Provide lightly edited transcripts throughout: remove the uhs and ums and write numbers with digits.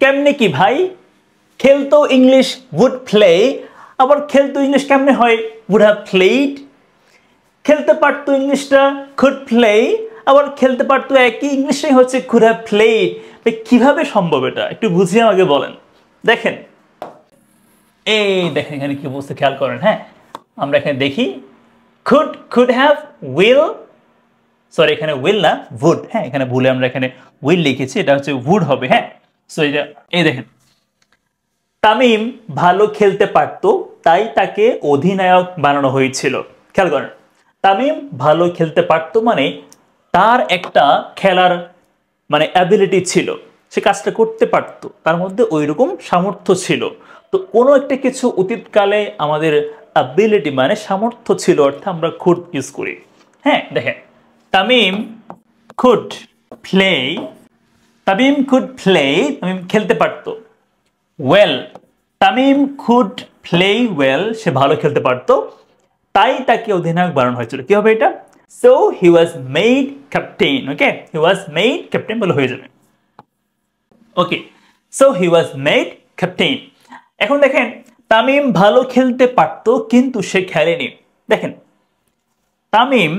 কেমনে কি ভাই, খেলতো ইংলিশ would play, আবার খেলতো ইংলিশ কেমনে হয় would have played, খেলতে পারতো ইংলিশটা could play, আবার খেলতে পারতো একই ইংলিশটাই হচ্ছে could have played। কিভাবে সম্ভব এটা একটু বুঝিয়ে আমাকে বলেন। দেখেন এই দেখেন এখানে কি বলছে খেয়াল করেন। হ্যাঁ, আমরা এখানে দেখি could have will, সরি এখানে will না would, হ্যাঁ এখানে ভুলে আমরা এখানে will লিখেছি, এটা হচ্ছে would হবে। হ্যাঁ, সো এটা এই দেখেন তামিম ভালো খেলতে পারতো তাই তাকে অধিনায়ক বানানো হয়েছিল। খেয়াল করেন, তামিম ভালো খেলতে পারতো মানে তার একটা খেলার মানে অ্যাবিলিটি ছিল, সে কাজটা করতে পারতো, তার মধ্যে ওইরকম সামর্থ্য ছিল। তো কোনো একটা কিছু অতীতকালে আমাদের অ্যাবিলিটি মানে সামর্থ্য ছিল অর্থাৎ আমরা খুড ইউজ করি। হ্যাঁ দেখেন Tamim could play, Tamim could play, Tamim খেলতে পারতো। Well, Tamim could play well, সে ভালো খেলতে পারতো তাই তাকে অধিনায়ক বানানো হয়েছিল। কি হবে এটা? So he was made captain. Okay, he was made captain বলে হয়ে যাবে। Okay, so he was made captain. এখন দেখেন তামিম ভালো খেলতে পারতো কিন্তু সে খেলেনি। দেখেন তামিম,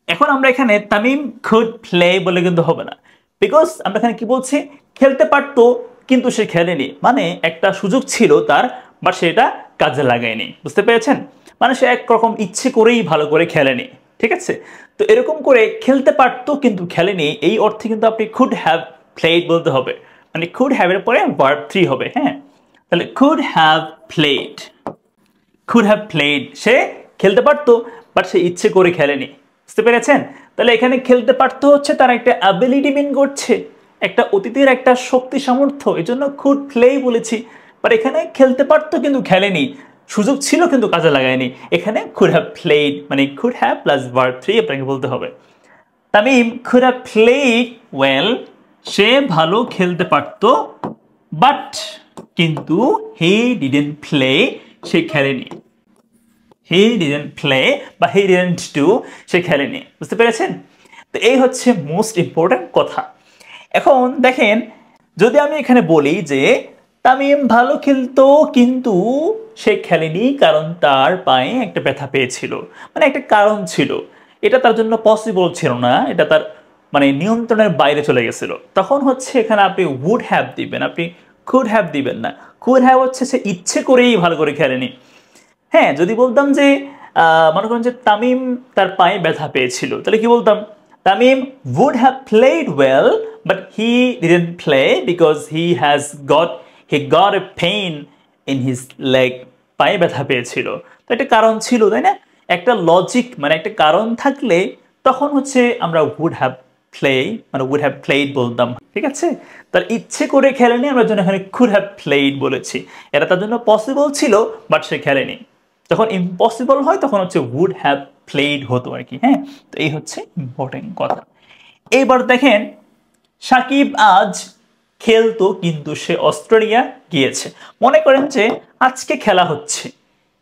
এখন আমরা এখানে তামিম কুড প্লে বলে কিন্তু হবে না, বিকজ আমরা এখানে কি বলছি, খেলতে পারতো কিন্তু সে খেলেনি, মানে একটা সুযোগ ছিল তার বাট সেটা কাজে লাগায়নি। বুঝতে পেরেছেন? মানে সে একরকম ইচ্ছে করেই ভালো করে খেলেনি। ঠিক আছে, তো এরকম করে খেলতে পারতো কিন্তু খেলেনি, এই অর্থে কিন্তু আপনি কুড হ্যাভ প্লেড বলতে হবে, মানে কুড হ্যাভ এর পরে ভার্ব 3 হবে। হ্যাঁ, তাহলে could have played, could have played, সে খেলতে পারতো বাট সে ইচ্ছে করে খেলেনি। বুঝতে পেরেছেন? তাহলে এখানে খেলতে পারতো হচ্ছে তার একটা অ্যাবিলিটি মিন করছে, একটা অতীতের একটা শক্তি সামর্থ্য, এই জন্য কুড প্লে বলেছি। বাট এখানে খেলতে পারতো কিন্তু খেলেনি, সুযোগ ছিল কিন্তু কাজে লাগায়নি। এখানে কুড হ্যাভ প্লেড মানে কুড হ্যাভ প্লাস ভার্ব 3 আপনাকে বলতে হবে। Tamim could have played well, সে ভালো খেলতে পারতো বাট কিন্তু হি ডিডন্ট প্লে, সে খেলেনি। হি ডিডন্ট প্লে বা হি ডিডন্ট ডু, সে খেলেনি। বুঝতে পেরেছেন? তো এই হচ্ছে মোস্ট ইম্পর্টেন্ট কথা। এখন দেখেন যদি আমি এখানে বলি যে তামিম ভালো খেলতো কিন্তু সে খেলেনি কারণ তার পায়ে একটা ব্যথা পেয়েছিল, মানে একটা কারণ ছিল, এটা তার জন্য পসিবল ছিল না, এটা তার মানে নিয়ন্ত্রণের বাইরে চলে গেছিল, তখন হচ্ছে এখানে আপনি উড হ্যাভ দিবেন, আপনি কুড হ্যাভ দিবেন না। কুড হ্যাভ হচ্ছে সে ইচ্ছে করেই ভালো করে খেলেনি। হ্যাঁ, যদি বলতাম যে মনে করেন যে তামিম তার পায়ে ব্যথা পেয়েছিল, তাহলে কি বলতাম? Tamim would have played well but he didn't play because he got a pain in his leg, পায়ে ব্যথা পেয়েছিল। তো একটা কারণ ছিল, তাই না? একটা লজিক মানে একটা কারণ থাকলে তখন হচ্ছে আমরা would have play মানে would have played বলতাম। ঠিক আছে, তার ইচ্ছে করে খেলেনি, আমরা জন্য এখানে could have played বলেছি। এটা তার জন্য পসিবল ছিল বাট সে খেলেনি। যখন ইম্পসিবল হয় তখন হচ্ছে would have played হতো আর কি। হ্যাঁ, তো এই হচ্ছে ইম্পর্টেন্ট কথা। এবার দেখেন সাকিব আজ খেলতো কিন্তু সে অস্ট্রেলিয়া গিয়েছে। মনে করেন যে আজকে খেলা হচ্ছে,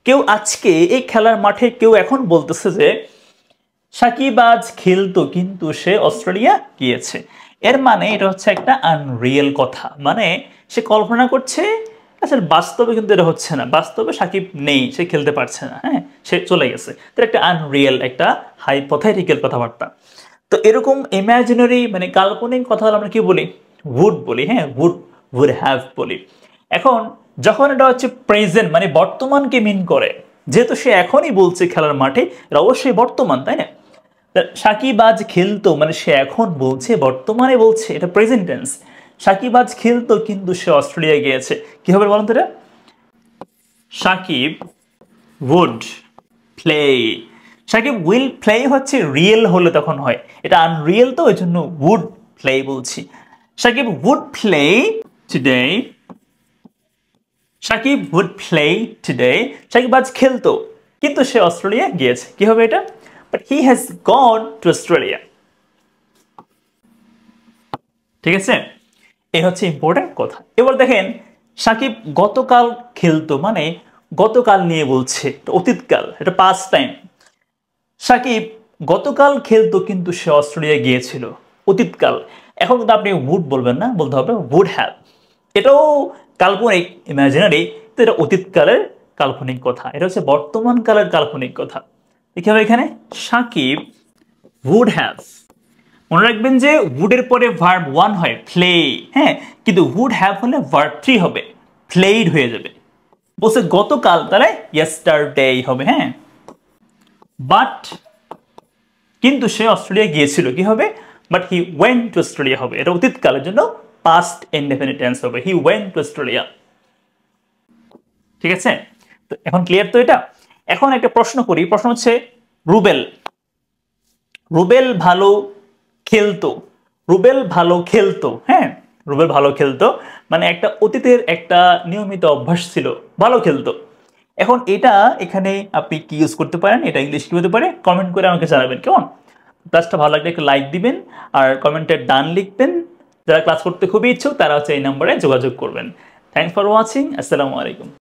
কেউ আজকে এই খেলার মাঠে কেউ এখন বলতেছে যে সাকিব আজ খেলতো কিন্তু সে অস্ট্রেলিয়া গিয়েছে, এর মানে এটা হচ্ছে একটা আনরিয়েল কথা, মানে সে কল্পনা করছে, আসলে বাস্তবে কিন্তু এটা হচ্ছে না, বাস্তবে সাকিব নেই, সে খেলতে পারছে না, হ্যাঁ সে চলে গেছে। তো একটা আনরিয়েল একটা হাইপোথেটিক্যাল কথাবার্তা। তো এরকম ইমাজিনারি মানে কাল্পনিক কথা আমরা কি বলি? উড বলি। হ্যাঁ, উড হ্যাভ বলি। এখন যখন এটা হচ্ছে প্রেজেন্ট মানে বর্তমানকে মিন করে, যেহেতু সে এখনই বলছে খেলার মাঠে, এটা অবশ্যই বর্তমান, তাই না? সাকিব আজ খেলতো মানে সে এখন বলছে, বর্তমানে বলছে, এটা প্রেজেন্ট টেন্স। সাকিব আজ খেলতো কিন্তু সে অস্ট্রেলিয়া গিয়েছে। কি হবে বলুন তো এটা? Shakib would play, Shakib will play হচ্ছে রিয়েল হলে তখন হয়, এটা আনরিয়েল তো ওই জন্য would play বলছি। Shakib would play today, Shakib would play today, Shakib আজ খেলতো কিন্তু সে অস্ট্রেলিয়া গিয়েছে। কি হবে এটা? But he has gone to Australia. ঠিক আছে, এই হচ্ছে ইম্পর্টেন্ট কথা। এবার দেখেন সাকিব গতকাল খেলতো মানে গতকাল নিয়ে বলছে, অতীতকাল, এটা পাস্ট টাইম। সাকিব গতকাল খেলতো কিন্তু সে অস্ট্রেলিয়া গিয়েছিল, অতীতকাল। এখন কিন্তু আপনি would বলবেন না, বলতে হবে would have। এটাও কাল্পনিক, ইমাজিনারি, তো এটা অতীতকালের কাল্পনিক কথা, এটা হচ্ছে বর্তমান কালের কাল্পনিক কথা। দেখি হবে এখানে সাকিব would have। মনে রাখবেন যে would এর পরে ভার্ব 1 হয় play, হ্যাঁ, কিন্তু would have হলে ভার্ব 3 হবে, played হয়ে যাবে। বলছে গতকাল, তাহলে yesterday হবে, হ্যাঁ। বাট কিন্তু সে অস্ট্রেলিয়া গিয়েছিল, কি হবে? But he went to Australia হবে, এটা অতীতকালের জন্য পাস্ট ইনডেফিনিট টেন্স হবে, হি ওয়েন্ট টু অস্ট্রেলিয়া। ঠিক আছে, তো এখন ক্লিয়ার তো এটা। এখন একটা প্রশ্ন করি, প্রশ্ন হচ্ছে রুবেল, রুবেল ভালো খেলতো, রুবেল ভালো খেলতো, হ্যাঁ, রুবেল ভালো খেলতো মানে একটা অতীতের একটা নিয়মিত অভ্যাস ছিল, ভালো খেলতো। এখন এটা এখানে আপনি কি ইউজ করতে পারেন, এটা ইংলিশ কি হতে পারে, কমেন্ট করে আমাকে জানাবেন কেমন। ক্লাসটা ভালো লাগলে একটা লাইক দিবেন আর কমেন্টে ডান লিখবেন। যারা ক্লাস করতে খুবই ইচ্ছুক তারা হচ্ছে এই নম্বরে যোগাযোগ করবেন। থ্যাংকস ফর ওয়াচিং, আসসালামু আলাইকুম।